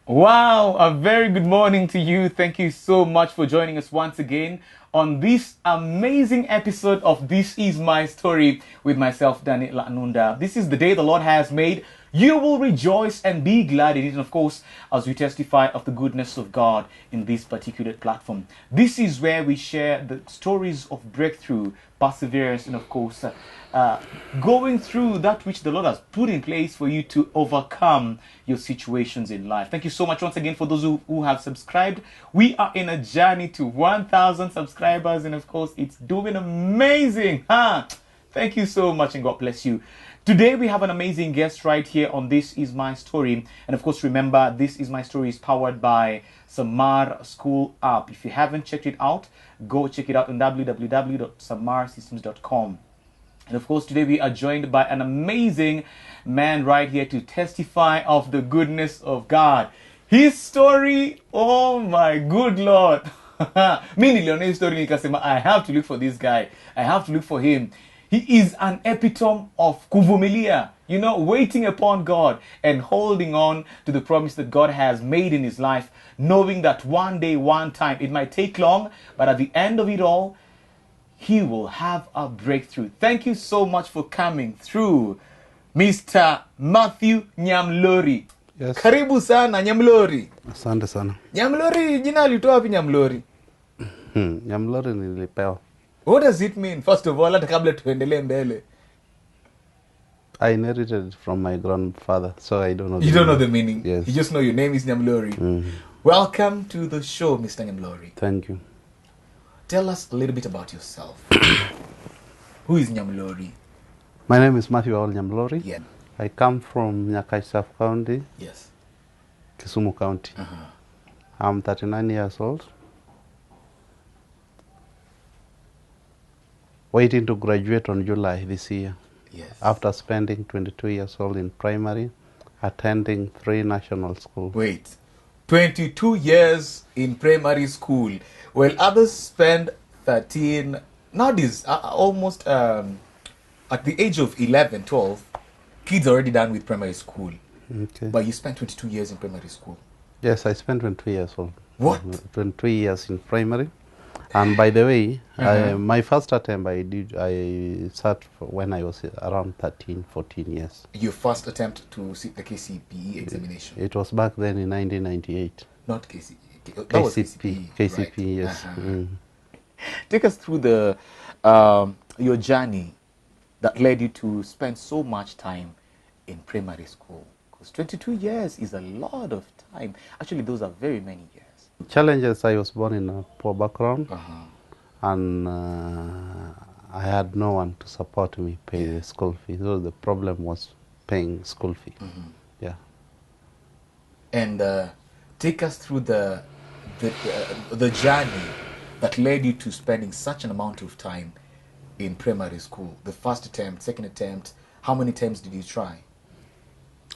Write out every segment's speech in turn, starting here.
Wow, a very good morning to you. Thank you so much for joining us once again on this amazing episode of This Is My Story with myself, Daniel Anunda. This is the day the Lord has made. You will rejoice and be glad in it, and of course, as we testify of the goodness of God in this particular platform. This is where we share the stories of breakthrough, perseverance, and of course, going through that which the Lord has put in place for you to overcome your situations in life. Thank you so much once again for those who have subscribed. We are in a journey to 1,000 subscribers, and of course, it's doing amazing. Thank you so much, and God bless you. Today we have an amazing guest right here on This Is My Story. And of course, remember, This Is My Story is powered by Samar School app. If you haven't checked it out, go check it out on www.samarsystems.com. And of course, today we are joined by an amazing man right here to testify of the goodness of God. His story, oh my good Lord. Mi niliona his story nikasema, I have to look for this guy. I have to look for him. He is an epitome of kuvumilia, waiting upon God and holding on to the promise that God has made in his life, knowing that one day, one time, it might take long, but at the end of it all, he will have a breakthrough. Thank you so much for coming through, Mr. Matthew Nyamlori. Yes. Karibu sana Nyamlori. Asante sana. Nyamlori, jina alitoa wapi Nyamlori? Nyamlori nilipewa. What does it mean? First of all, hata kabla tuendelee mbele. I inherited it from my grandfather, so I don't know. You don't know the meaning? Yes. You just know your name is Nyamlori. Mm-hmm. Welcome to the show, Mr. Nyamlori. Thank you. Tell us a little bit about yourself. Who is Nyamlori? My name is Matthew Nyamlori. Yeah. I come from Nyakaisaf County. Yes. Kisumu County. I'm 39 years old. Waiting to graduate on July this year. Yes. After spending 22 years old in primary, attending 3 national schools. Wait. 22 years in primary school, while others spend 13, nowadays, almost at the age of 11, 12, kids are already done with primary school. Okay. But you spent 22 years in primary school. Yes, I spent 22 years old. What? 22 years in primary. And by the way, my first attempt I sat when I was around 13, 14 years. Your first attempt to sit the Kcpe examination? It was back then in 1998. Not Kcpe. That was Kcpe, Kcpe, right? yes. Take us through your journey that led you to spend so much time in primary school. Because 22 years is a lot of time. Actually, those are very many years. Challenges, I was born in a poor background. And I had no one to support me pay the school fee. So the problem was paying school fee. Yeah. And take us through the journey that led you to spending such an amount of time in primary school. The first attempt, second attempt. How many times did you try?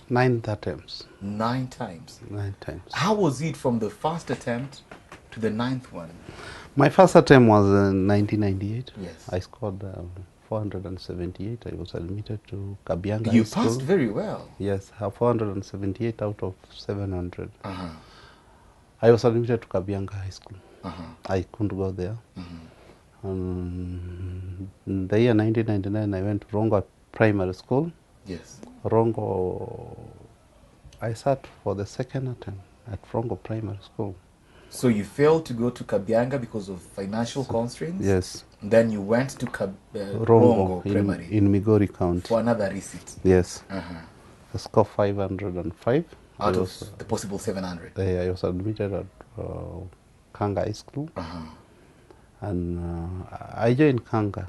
9 attempts. 9 times. 9 times. How was it from the first attempt to the 9th one? My first attempt was in 1998. Yes. I scored 478. I was admitted to Kabianga You High School. passed very well. Yes, 478 out of 700. I was admitted to Kabianga High School. I couldn't go there. In the year 1999, I went to Rongo Primary School. Yes. Rongo, I sat for the second attempt at Rongo Primary School. So you failed to go to Kabianga because of financial constraints? Yes. Then you went to Rongo Primary in Migori County. for another receipt? Yes. I scored 505. Out of the possible 700? I was admitted at Kanga High School. And I joined Kanga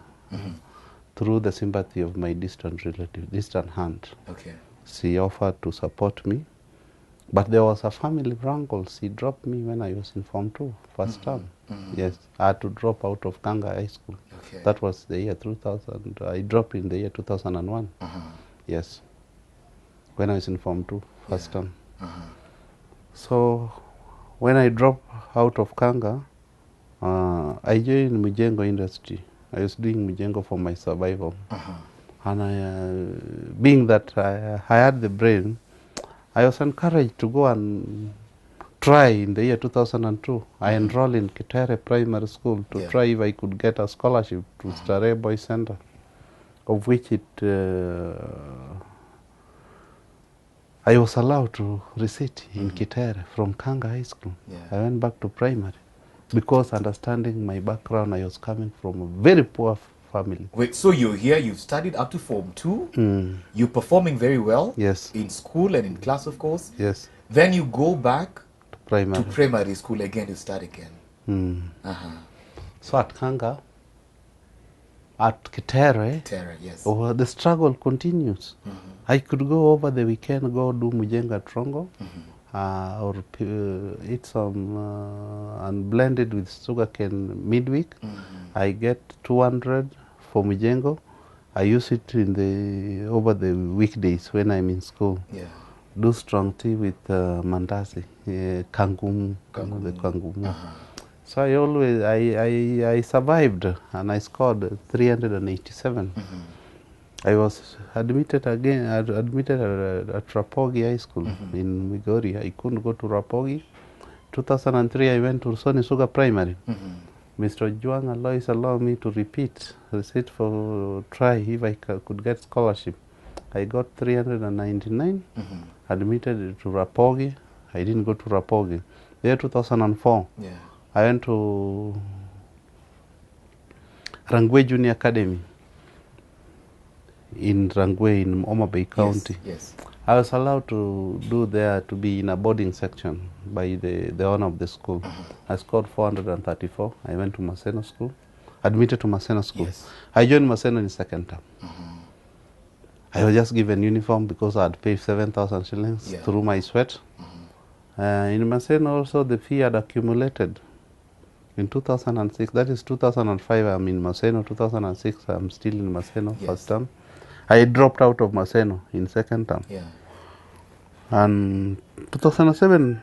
through the sympathy of my distant relative, distant aunt. Okay. She offered to support me. But there was a family wrangle. She dropped me when I was in Form 2, first term. Yes, I had to drop out of Kanga High School. Okay. That was the year 2000. I dropped in the year 2001. Yes, when I was in Form 2, first term. So when I dropped out of Kanga, I joined Mujengo industry. I was doing Mujengo for my survival. And being that I had the brain, I was encouraged to go and try in the year 2002. I enrolled in Kcpe Primary School to try if I could get a scholarship to Starehe Boys Center, of which I was allowed to resit in Kcpe from Kanga High School. I went back to primary because understanding my background, I was coming from a very poor family. Wait, so you're here, you've studied up to Form 2, you're performing very well in school and in class, of course. Yes. Then you go back to primary school again to start again. So at Kanga, at Kcpe, yes. The struggle continues. I could go over the weekend, go do Mujenga Trongo, or eat some and blend it with sugarcane midweek. I get 200 for Mujengo. I use it in over the weekdays when I'm in school. Do strong tea with mandasi, kangumu, the kangumu. So I survived and I scored 387. I was admitted again, admitted at Rapogi High School in Migori. I couldn't go to Rapogi. 2003 I went to Sony Sugar Primary. Mr. Juang Alois allowed me to repeat, recite for try if I could get scholarship. I got 399, admitted to Rapogi. I didn't go to Rapogi. There 2004, I went to Rangwe Junior Academy in Rangwe in Homa Bay County. I was allowed to do there to be in a boarding section by the owner of the school. I scored 434. I went to Maseno School, admitted to Maseno School. I joined Maseno in second term. I was just given uniform because I had paid 7,000 shillings through my sweat. In Maseno also the fee had accumulated. In 2006, that is 2005, I'm in Maseno. 2006, I'm still in Maseno, first term. I dropped out of Maseno in second term. And 2007,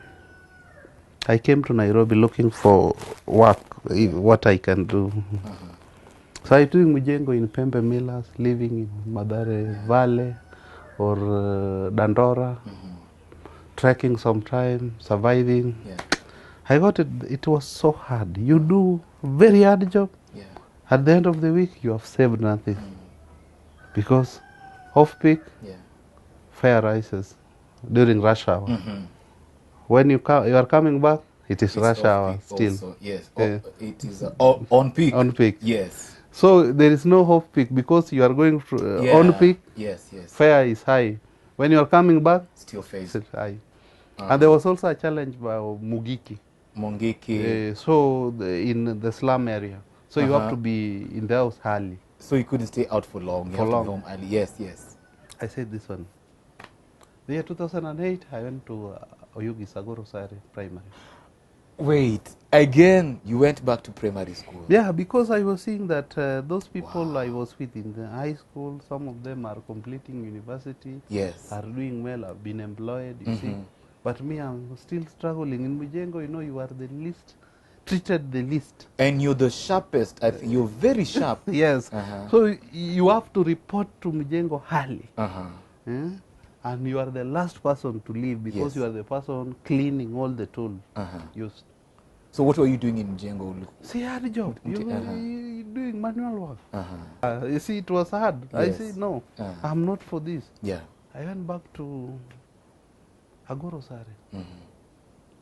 I came to Nairobi looking for work, what I can do. So I doing Mujengo in Pembe Millers, living in Madare Valley or Dandora, trekking sometime, surviving. I got it, it was so hard. You do very hard job. At the end of the week, you have saved nothing. Because off-peak, fare rises during rush hour. When you are coming back, it is rush hour still. Also, it is on peak. On peak. So there is no off-peak because you are going on peak, fare is high. When you are coming back, still face high. And there was also a challenge by Mungiki. So in the slum area. So you have to be in the house early. So you couldn't stay out for long. You have to be home early. I said this one. The year 2008, I went to Oyugi Sagoro Sare Primary. Wait, again, you went back to primary school? Yeah, because I was seeing that those people I was with in the high school, some of them are completing university, are doing well, have been employed, you see. But me, I'm still struggling. In Mujengo, you know, you are the least, treated the least. And you're the sharpest. I think you're very sharp. So you have to report to Mujengo early. And you are the last person to leave because you are the person cleaning all the tools used. So what were you doing in Mujengo? See, hard job. You're doing manual work. You see, it was hard. I said, no, I'm not for this. I went back to Agoro Sare,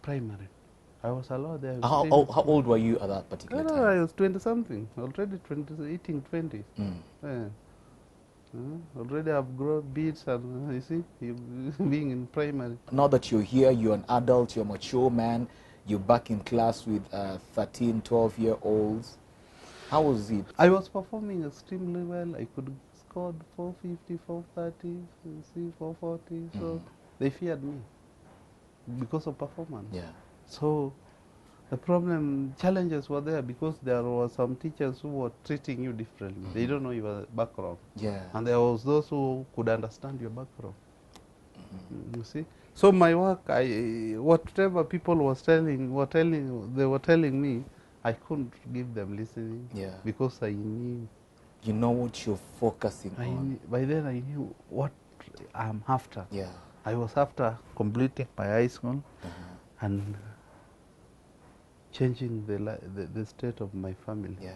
primary. I was allowed there. How old were you at that particular time? I was 20-something, already 18, 20. Already I've grown beards and you see, being in primary. Now that you're here, you're an adult, you're a mature man, you're back in class with 13, 12-year-olds. How was it? I was performing extremely well. I could score 450, 430, 440. So they feared me because of performance. So the problem, challenges were there because there were some teachers who were treating you differently. They don't know your background. And there was those who could understand your background. You see? So my work, whatever people was they were telling me, I couldn't give them listening because I knew. You know what you're focusing on. By then I knew what I'm after. I was after completing my high school. and changing the state of my family. Yeah.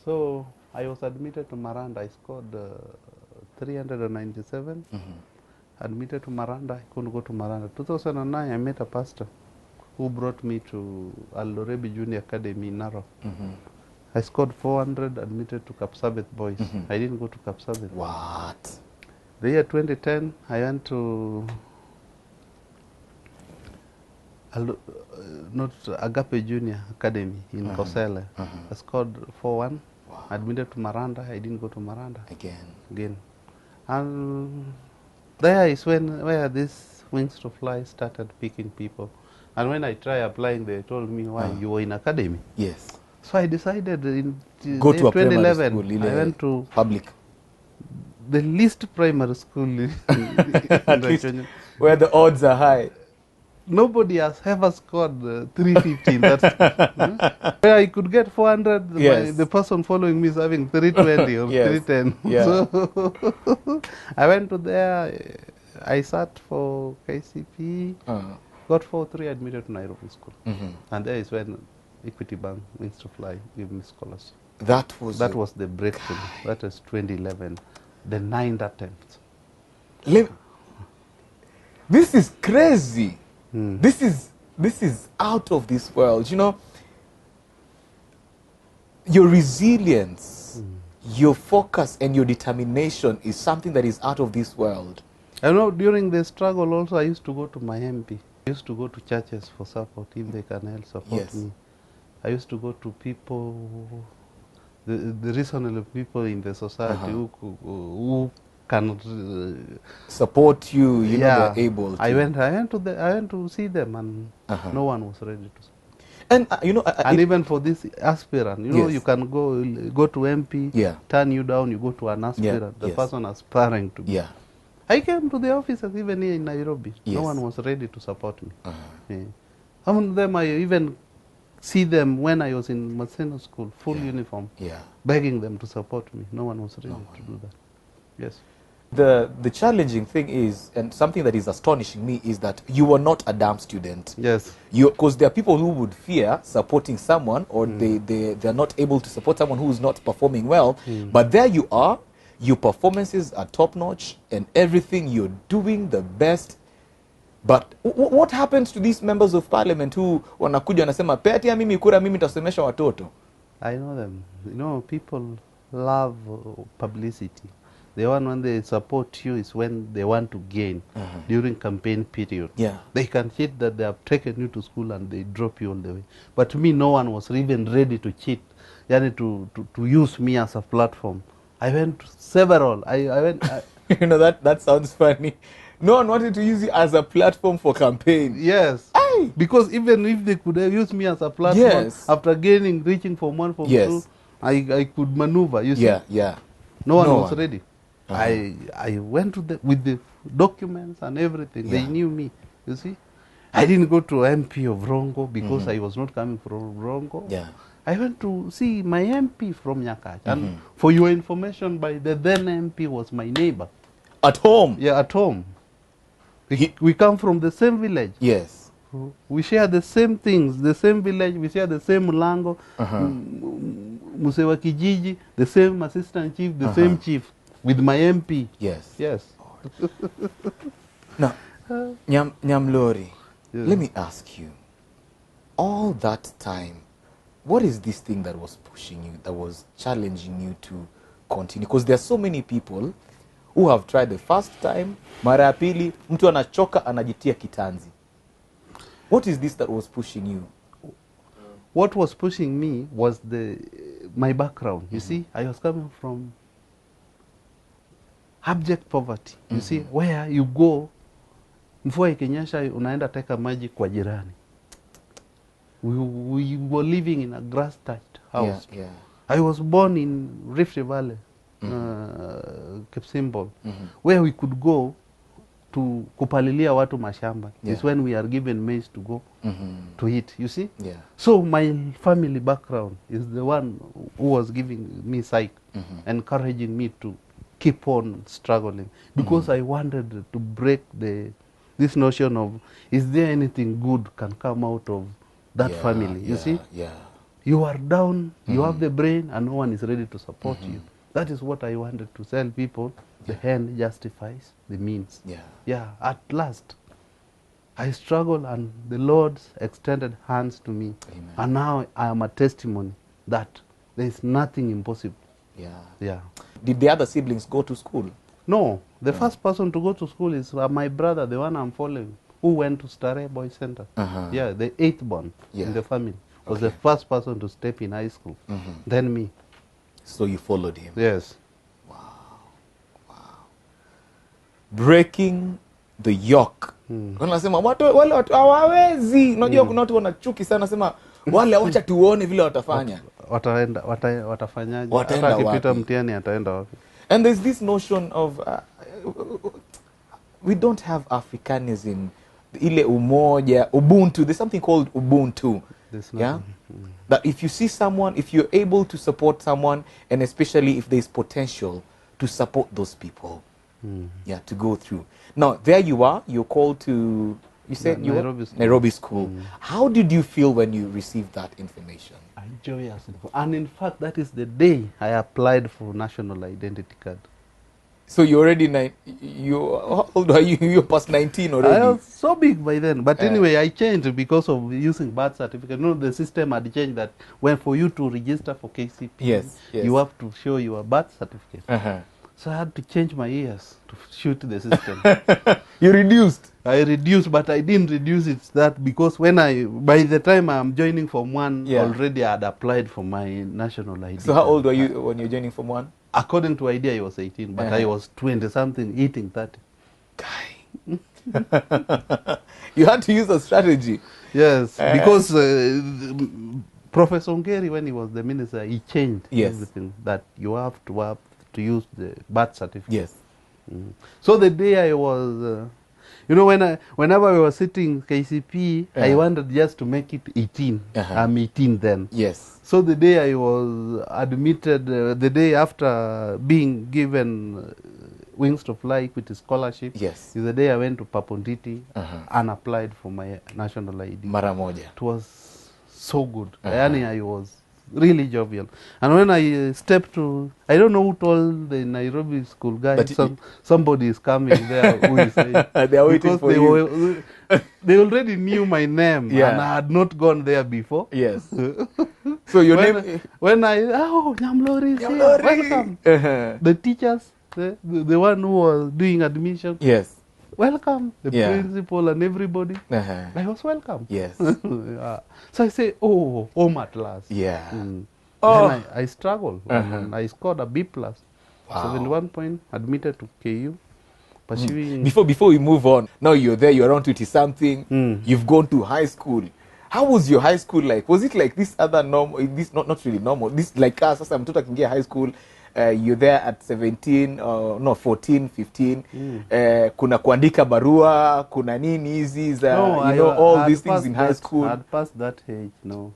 So I was admitted to Maranda. I scored 397. Admitted to Maranda. I couldn't go to Maranda. 2009, I met a pastor who brought me to Al-Lorebi Junior Academy in Narok. I scored 400, admitted to Kcpe boys. I didn't go to Kcpe. What? The year 2010, I went to not Agape Junior Academy in Kosele. I scored 4-1. Wow. Admitted to Maranda. I didn't go to Maranda. Again. And there is where this Wings to Fly started picking people. And when I tried applying, they told me, why, you were in academy? Yes. So I decided in Go to a 2011, school, I went to public. the least primary school in At least where the odds are high. Nobody has ever scored 350 in that school. Where I could get 400, Yes. the person following me is having 320 or Yes. 310. Yeah. So I went to there, I sat for Kcpe, got 4-3, admitted to Nairobi School. And there is when Equity Bank Wings to Fly gave me scholarship. That was the breakthrough. That was 2011, the 9th attempt. This is crazy. This is out of this world. You know, your resilience, your focus, and your determination is something that is out of this world. I know during the struggle also I used to go to my MP. I used to go to churches for support if they can help support me. I used to go to people, the reasonable people in the society who can support you. You know, they're able to. I went to see them, and no one was ready to support. And you know, and even for this aspirant, you know, you can go to MP, turn you down, you go to an aspirant, the person aspiring to be. I came to the offices even here in Nairobi. No one was ready to support me. Some of them I even see them when I was in Maseno school, full uniform, begging them to support me. No one was ready to do that. Yes. The challenging thing is, and something that is astonishing me, is that you were not a dumb student. Yes. Because there are people who would fear supporting someone, or they're not able to support someone who is not performing well. But there you are, your performances are top notch, and everything you're doing the best. But what happens to these members of parliament who wanakuja wanasema petia mimi kura, mimi nitasomesha watoto? I know them. You know, people love publicity. The one when they support you is when they want to gain during campaign period. They can cheat that they have taken you to school and they drop you all the way. But to me, no one was even ready to cheat, to use me as a platform. I went to several. I went. You know, that sounds funny. No one wanted to use you as a platform for campaign. Yes. Aye. Because even if they could have used me as a platform, after reaching from 1 from 2, I could maneuver. You see? No one was ready. I went to with the documents and everything. They knew me. You see? I didn't go to MP of Rongo because I was not coming from Rongo. I went to see my MP from Nyakach. And for your information, by the then MP was my neighbor. At home? Yeah, at home. We come from the same village. Yes. We share the same things, the same village, we share the same lango, Musewa Kijiji, the same assistant chief, the same chief, with my MP. Yes. Yes. Now, Nyamlori, let me ask you, all that time, what is this thing that was pushing you, that was challenging you to continue? Because there are so many people who have tried the first time, mara ya pili, mtu anachoka anajitia kitanzi. What is this that was pushing you? What was pushing me was my background. You see, I was coming from abject poverty. You see, where you go, mvua ikinyesha unaenda teka maji kwa jirani. We were living in a grass-thatched house. I was born in Rift Valley, Kcpe, where we could go to kupalilia watu mashamba. It's when we are given maize to go to eat, you see? So my family background is the one who was giving me psych, encouraging me to keep on struggling, because I wanted to break the this notion of, is there anything good can come out of that family? You see? Yeah. You are down, you have the brain, and no one is ready to support you. That is what I wanted to tell people. The end justifies the means. Yeah, at last, I struggled, and the Lord's extended hands to me. Amen. And now I am a testimony that there is nothing impossible. Yeah. Did the other siblings go to school? No, the first person to go to school is my brother, the one I'm following, who went to Stare Boys Center. Yeah, the 8th born in the family. Was the first person to step in high school. Then me. So you followed him? Yes. Wow. Breaking the yoke. Wanasema wale watu hawawezi. Unajua kuna watu wanachuki sana, nasema wale wacha tuone vile watafanya. Watafanyaje? Hata akipita mtihani ataenda wapi? And there's this notion of we don't have Africanism, ile umoja, Ubuntu. There's something called Ubuntu. Yeah? That if you see someone, if you're able to support someone, and especially if there's potential to support those people, to go through. Now, there you are, you're called to, you said Nairobi School. How did you feel when you received that information? Joyous. And in fact, that is the day I applied for national identity card. So you're already, how old are you? You're past 19 already. I was so big by then. But anyway, I changed because of using birth certificate. No, the system had changed that when for you to register for Kcpe, yes. you have to show your birth certificate. So I had to change my ears to shoot the system. You reduced? I reduced, but I didn't reduce it that because by the time I'm joining Form 1, already I had applied for my national ID. So how old were you when you're joining Form 1? According to idea, I was 18, but I was 20-something, eating 30. You had to use a strategy. Yes, because Professor Ongeri, when he was the minister, he changed everything, that you have to use the birth certificate. Yes. So the day I was, whenever we were sitting Kcpe, I wanted just to make it 18. I'm 18 then. Yes. So the day I was admitted, the day after being given Wings to Fly Equity Scholarship, is the day I went to Paponditi and applied for my national ID. Mara moja. It was so good. I was really jovial. And when I stepped to, I don't know who told the Nairobi school guy, somebody is coming there who is saying, they are waiting for you. They already knew my name, and I had not gone there before. Yes. So your name? When Nyamlori is here, welcome. The teachers, the one who was doing admission. Yes. Welcome, the principal and everybody. I was welcome. Yes. So I say, home at last. Yeah. Then I struggled. I scored a B+. Wow. 71 point, admitted to KU. Pursuing. Before we move on, now you're there, you're around 20-something, you've gone to high school. How was your high school like? Was it like this other normal, this not really normal, this like us, as I'm talking here, high school, you're there at 17, 14, 15, kuna kuandika barua, kuna nini hizi, all these things in high school. I had passed that age,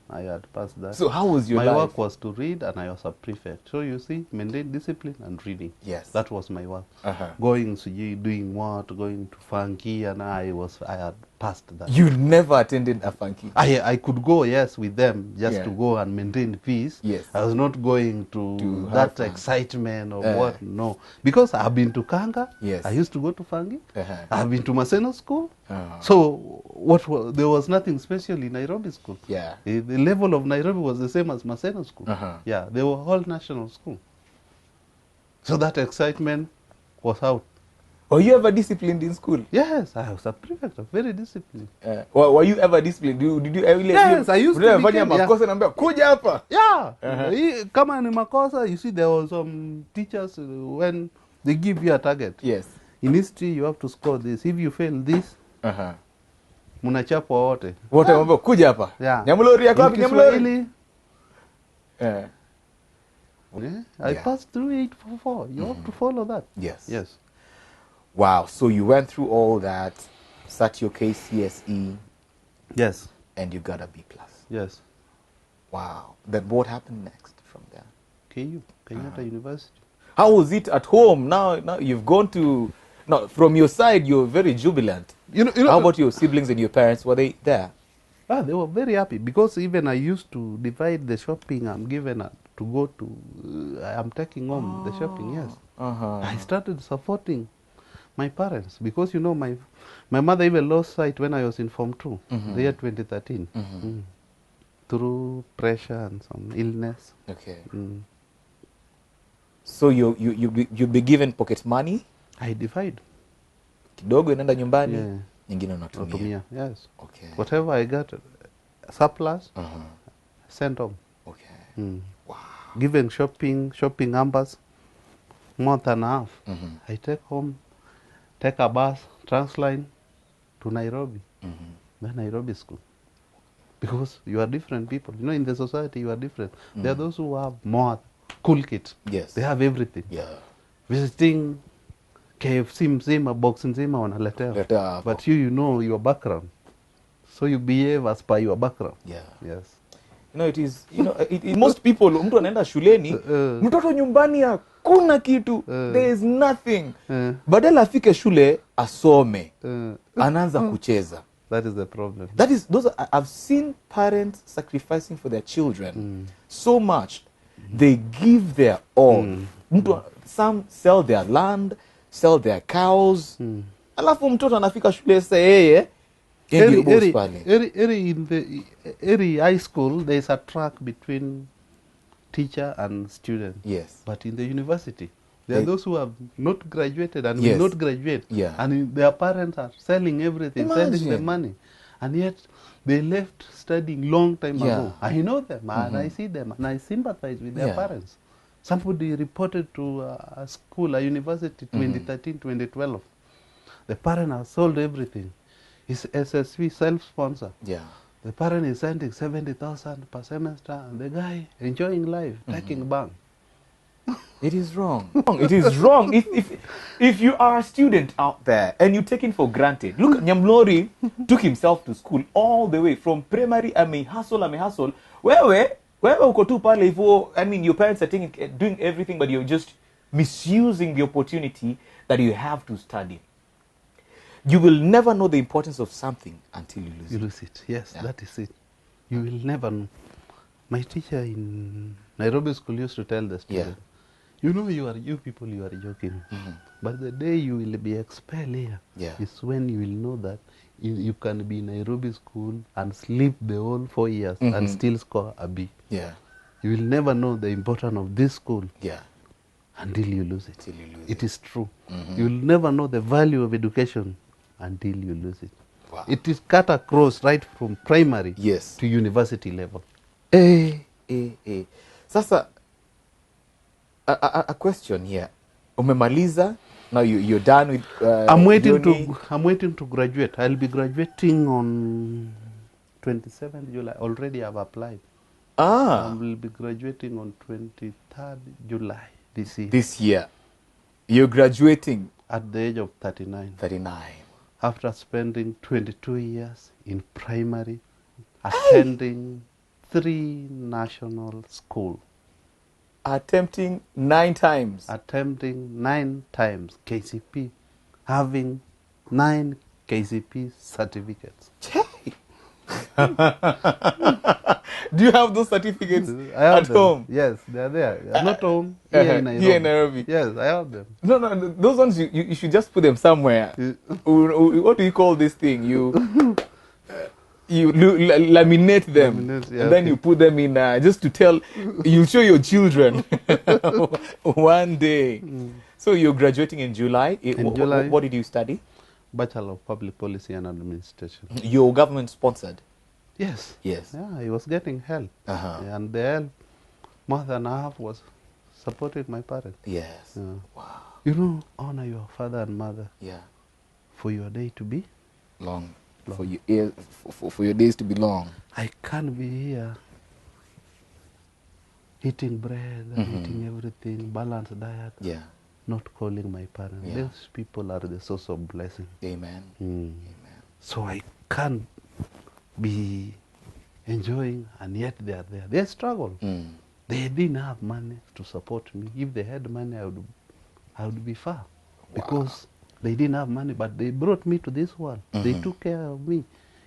I had passed that. So how was your life? My work was to read, and I was a prefect. So you see, maintain discipline and reading. Yes. That was my work. Going to doing what, going to funky, and I had passed that. You never attended a funky? I could go, yes, with them, just to go and maintain peace. Yes. I was not going to that excitement or what, no. Because I've been to Kanga. Yes. I used to go to funky. I've been to Maseno school. So there was nothing special in Nairobi school. Yeah. The level of Nairobi was the same as Maseno school. Yeah, they were all national school. So that excitement was out. Were you ever disciplined in school? Yes, I was a prefect, very disciplined. Were you ever disciplined? Did you ever? Yes, I used to be. Makosa naambia kuja hapa. Yeah. Kama ni makosa, you see, there were some teachers when they give you a target. Yes. In history, you have to score this. If you fail this, munachapwa wote. Wote naambia kuja hapa. Yeah. Nyamlori yako wapi Nyamlori? I passed through 844. You have to follow that. Yes. Yes. Wow. So you went through all that, sat your KCSE. Yes. And you got a B+. Yes. Wow. Then what happened next from there? KU, Kenyatta University. How was it at home? Now you've gone to Now, from your side, you're very jubilant. How about your siblings and your parents? Were they there? They were very happy because even I used to divide the shopping I'm given to go to. I'm taking home the shopping. Yes, I started supporting my parents because my mother even lost sight when I was in Form 2, the year 2013, through pressure and some illness. Okay. So you be given pocket money? I divide. Kidogo inaenda nyumbani, Yeah. nyingine unatumia. Yes. Okay. Whatever I got surplus, sent home. Okay. Wow. Given shopping numbers, month and a half. I take home, take a bus, Transline to Nairobi, the Nairobi school. Because you are different people. In the society you are different. There are those who have more cool kids. Yes. They have everything. Yeah. Visiting KFC mzima, box mzima wanaletea. But you know your background. So you behave as per your background. Yeah. Yes. It is, most people, mtu anaenda shuleni, mtoto nyumbani hakuna kitu, there is nothing. Badala afike shule, asome, anaanza kucheza. That is the problem. I've seen parents sacrificing for their children so much. They give their all. Some sell their land, sell their cows. Alafu mtoto anafika shule sasa yeye in the high school there is a track between teacher and student. Yes. But in the university there are those who have not graduated and Yes. will not graduate. Yeah. And their parents are selling everything, sending the money. And yet they left studying long time ago. I know them and I see them and I sympathize with their parents. Somebody reported to a school, a university, 2013, 2012. The parent has sold everything. It's SSV, self-sponsor. Yeah. The parent is sending 70,000 per semester and the guy enjoying life, taking bank. It is wrong. It is wrong. If you are a student out there and you take it for granted. Look, Nyamlori took himself to school all the way from primary. I mean, hustle. Wewe uko tu pale hivyo, your parents are doing everything, but you're just misusing the opportunity that you have to study. You will never know the importance of something until you lose it. You lose it. Yes, that is it. You will never know. My teacher in Nairobi school used to tell the students, you people are joking. But the day you will be expelled here is when you will know that you can be in Nairobi school and sleep the whole 4 years and still score a B. Yeah. You will never know the importance of this school until you lose it. It is true. You will never know the value of education until you lose it. Wow. It is cut across right from primary to university level. Sasa, a question here. Umemaliza, now you're done with I'm waiting to graduate. I'll be graduating on 27th July. Already I've applied. I will be graduating on 23rd July this year. This year. You're graduating at the age of 39. After spending 22 years in primary, attending 3 national schools. Attempting 9 times. Attempting 9 times Kcpe, having 9 Kcpe certificates. Do you have those certificates at home? Yes, they are there. Not home, here in Nairobi. Yes, I have them. No, those ones you should just put them somewhere. What do you call this thing? You laminate them, and then you put them in just to tell. You show your children one day. So you're graduating in July. July. What did you study? Bachelor of Public Policy and Administration. Your government sponsored? Yes. Yes. Yeah, I was getting help. And the help, month and a half, was supporting my parents. Yes. Wow. Honor your father and mother. Yeah. For your day to be long. For your days to be long. I can't be here eating bread, eating everything, balanced diet. Yeah. Not calling my parents. Yeah. Those people are the source of blessing. Amen. Amen. So I can't be enjoying, and yet they are there. They struggle. They didn't have money to support me. If they had money, I would be far. Because They didn't have money, but they brought me to this world. They took care of me.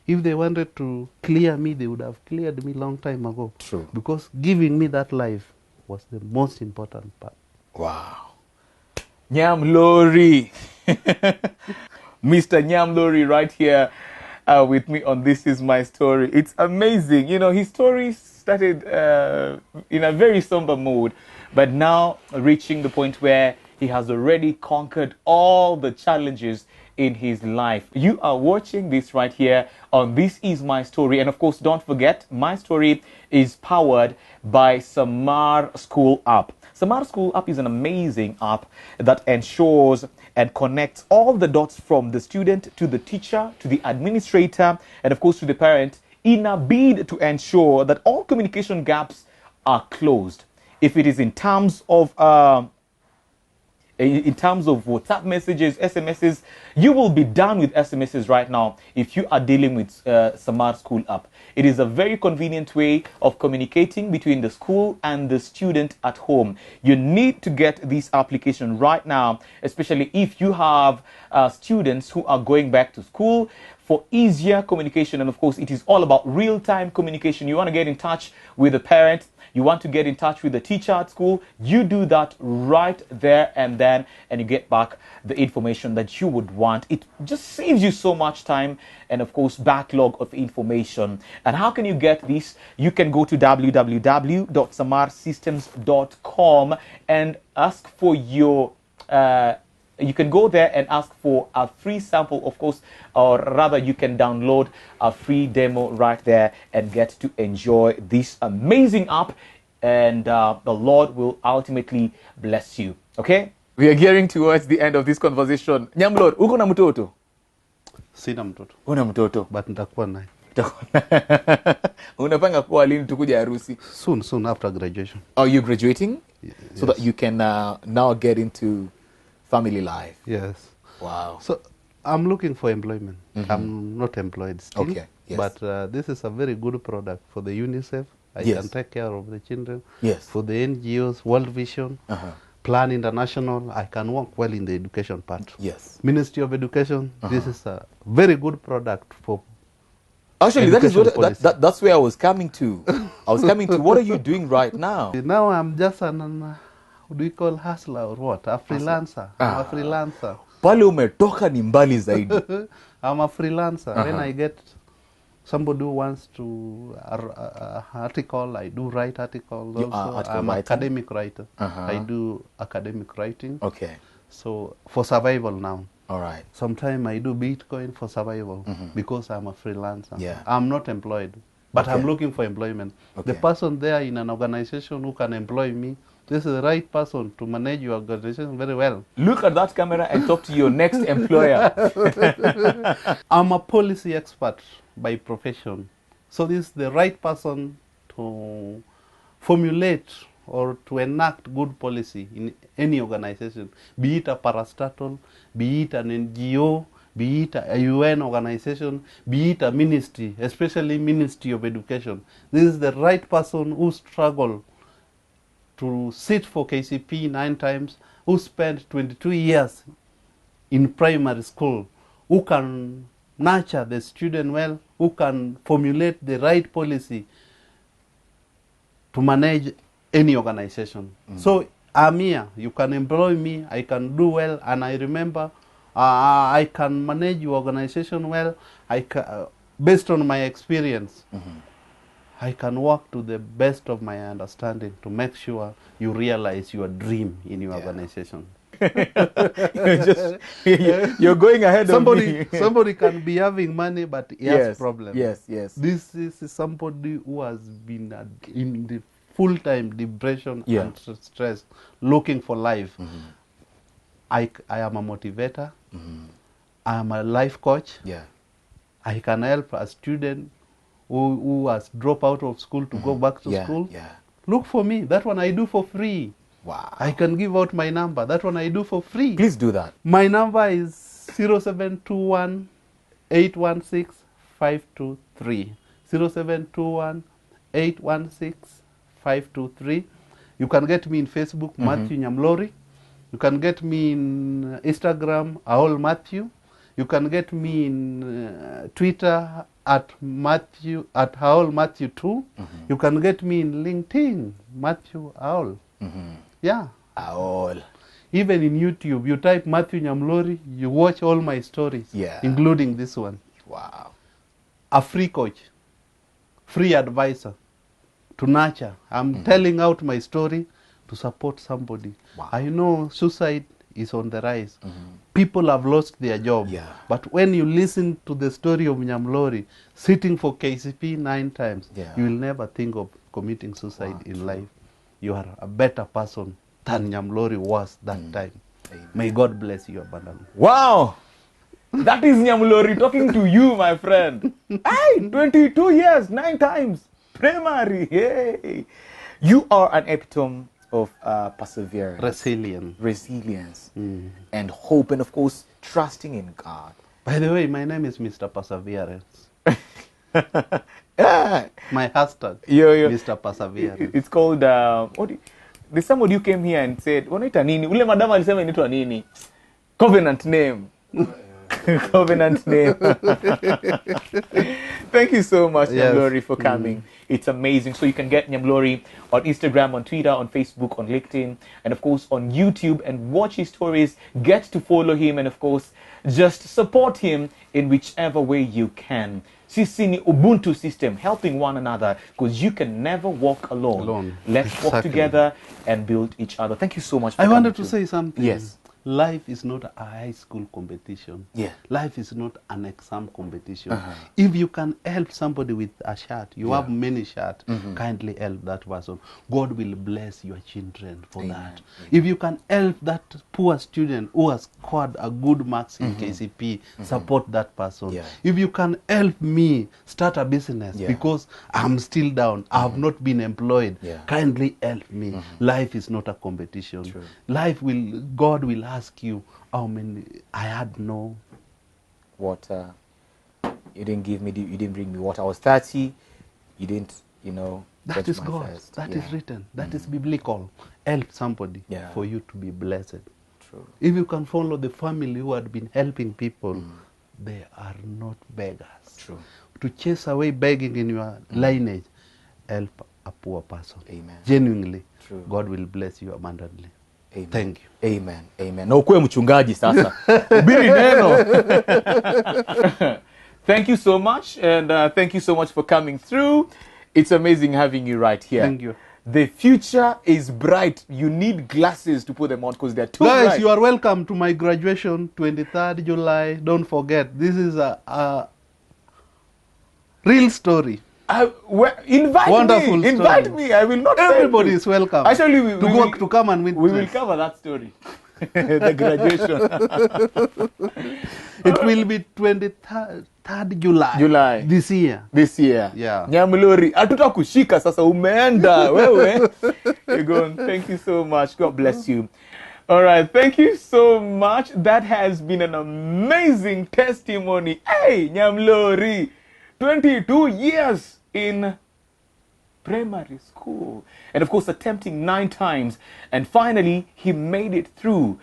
If they wanted to clear me, they would have cleared me long time ago. True. Because giving me that life was the most important part. Wow. Nyamlori. Mr. Nyamlori right here with me on This Is My Story. It's amazing. You know, his story started in a very somber mood, but now reaching the point where he has already conquered all the challenges in his life. You are watching this right here on This Is My Story. And of course, don't forget, my story is powered by Samar School app. Samar School app is an amazing app that ensures and connects all the dots from the student to the teacher, to the administrator, and of course to the parent in a bid to ensure that all communication gaps are closed. If it is in terms of WhatsApp messages, SMSs, you will be done with SMSs right now if you are dealing with Samar School app. It is a very convenient way of communicating between the school and the student at home. You need to get this application right now, especially if you have students who are going back to school, for easier communication. And of course, it is all about real-time communication. You want to get in touch with the parent, you want to get in touch with the teacher at school, you do that right there and then, and you get back the information that you would want. It just saves you so much time and of course backlog of information. And how can you get this? You can go to www.samarsystems.com and ask for your you can go there and ask for a free sample, of course, or rather you can download a free demo right there and get to enjoy this amazing app, and the Lord will ultimately bless you. Okay? We are gearing towards the end of this conversation. Nyamlori, uko na mtoto? Sina mtoto. Una mtoto? But nitakuwa naye. Unapanga kuwa lini tukuja harusi? Soon after graduation. Are you graduating? Yes. So that you can now get into family life. Yes. Wow. So I'm looking for employment. I'm not employed still. Okay. Yes. But this is a very good product for the UNICEF. I can take care of the children. Yes. For the NGOs, World Vision, Plan International, I can work well in the education part. Yes. Ministry of Education, this is a very good product for actually, that is education what that's where I was coming to. I was coming to, what are you doing right now? Now I'm just an what do you call hustler or what? A freelancer. I'm a freelancer. Pale umetoka ni mbali zaidi. I'm a freelancer. When I get somebody who wants to article, I do write articles. Also, I'm an academic writer. I do academic writing. Okay. So for survival now. All right. Sometimes I do Bitcoin for survival because I'm a freelancer. Yeah. I'm not employed, but I'm looking for employment. Okay. The person there in an organization who can employ me, this is the right person to manage your organization very well. Look at that camera and talk to your next employer. I'm a policy expert by profession. So this is the right person to formulate or to enact good policy in any organization, be it a parastatal, be it an NGO, be it a UN organization, be it a ministry, especially Ministry of Education. This is the right person who struggled to sit for Kcpe 9 times, who spent 22 years in primary school, who can nurture the student well, who can formulate the right policy to manage any organization. So I'm here, you can employ me, I can do well, and I remember I can manage your organization well. Based on my experience, I can work to the best of my understanding to make sure you realize your dream in your organization. You're going ahead of me. Somebody can be having money, but he has problems. Yes. This is somebody who has been in the full-time depression and stress, looking for life. I am a motivator. I am a life coach. I can help a student who has dropped out of school to go back to school. Look for me. That one I do for free. Wow. I can give out my number. That one I do for free. Please do that. My number is 0721 816 523. 0721 816 523. You can get me in Facebook, Matthew Nyamlori. You can get me in Instagram, Aol Matthew. You can get me in Twitter at Aol Matthew 2. You can get me in LinkedIn, Matthew Aol. Yeah. Aol. Even in YouTube, you type Matthew Nyamlori, you watch all my stories, including this one. Wow. A free coach, free advisor to nurture. I'm telling out my story to support somebody. Wow. I know suicide is on the rise. People have lost their job. But when you listen to the story of Nyamlori sitting for Kcpe 9 times, you will never think of committing suicide in life. You are a better person than Nyamlori was that time. Amen. May God bless you abundantly. Wow! That is Nyamlori talking to you, my friend. Hey, 22 years, 9 times. Primary. Hey. You are an epitome of perseverance. Resilience. And hope, and of course, trusting in God. By the way, my name is Mr. Perseverance. My hashtag, Mr. Perseverance. It's called, there's somebody who came here and said, wanaita nini? Ule madam alisema inaitwa nini? Covenant name. Covenant name. Thank you so much, Nyamlori, for coming. It's amazing. So you can get Nyamlori on Instagram, on Twitter, on Facebook, on LinkedIn, and of course on YouTube, and watch his stories. Get to follow him, and of course just support him in whichever way you can. Sisi ni Ubuntu system, helping one another, because you can never walk alone. Let's walk together and build each other. Thank you so much for I wanted to say something. Yes. Life is not a high school competition. Life is not an exam competition. If you can help somebody with a shirt, you have many shirts, kindly help that person. God will bless your children for that. If you can help that poor student who has scored a good marks in Kcpe, support that person. If you can help me start a business because I'm still down, I have not been employed, kindly help me. Life is not a competition. Life will, God will ask you how many. I had no water. You didn't give me. You didn't bring me water. I was 30. You didn't. That is God. First. That is written. That is biblical. Help somebody for you to be blessed. True. If you can follow the family who had been helping people, they are not beggars. True. To chase away begging in your lineage, help a poor person. Amen. Genuinely, True. God will bless you abundantly. Amen. Thank you. Amen. Amen. Na ukuwe mchungaji sasa. Ubiri neno. Thank you so much, and thank you so much for coming through. It's amazing having you right here. Thank you. The future is bright. You need glasses to put them on because they're too bright. Guys, you are welcome to my graduation, 23rd July. Don't forget, this is a real story. Invite me. I will not. Everybody is welcome. Actually, to come and witness. We will cover that story. The graduation. It will be 23rd July. This year. Yeah. Nyamlori, hatutakushika sasa umeenda wewe. You're going. Thank you so much. God bless you. All right, thank you so much. That has been an amazing testimony. Hey, Nyamlori, 22 years in primary school, and of course attempting 9 times, and finally he made it through.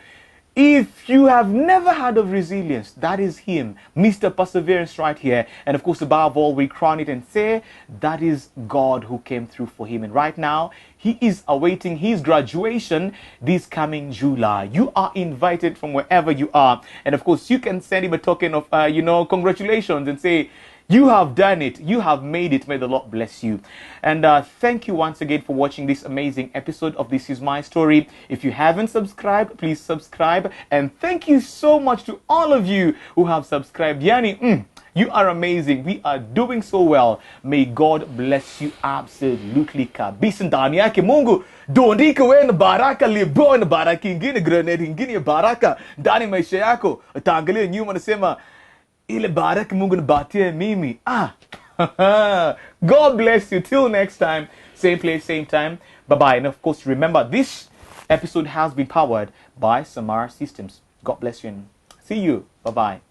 If you have never heard of resilience, that is him, Mr. Perseverance right here. And of course, above all, we crown it and say that is God who came through for him. And right now, he is awaiting his graduation this coming July. You are invited from wherever you are. And of course, you can send him a token of, congratulations and say, you have done it. You have made it. May the Lord bless you. And thank you once again for watching this amazing episode of This Is My Story. If you haven't subscribed, please subscribe. And thank you so much to all of you who have subscribed. Yani, you are amazing. We are doing so well. May God bless you absolutely kabisa. Ndani yake Mungu dondika wewe na baraka libo na baraka ingine grenade ingine baraka ndani maisha yako. Utaangalia nyuma nasema ile baraka Mungu nibatie mimi. God bless you. Till next time, same place, same time. Bye-bye. And of course, remember, this episode has been powered by Samara Systems. God bless you and see you. Bye-bye.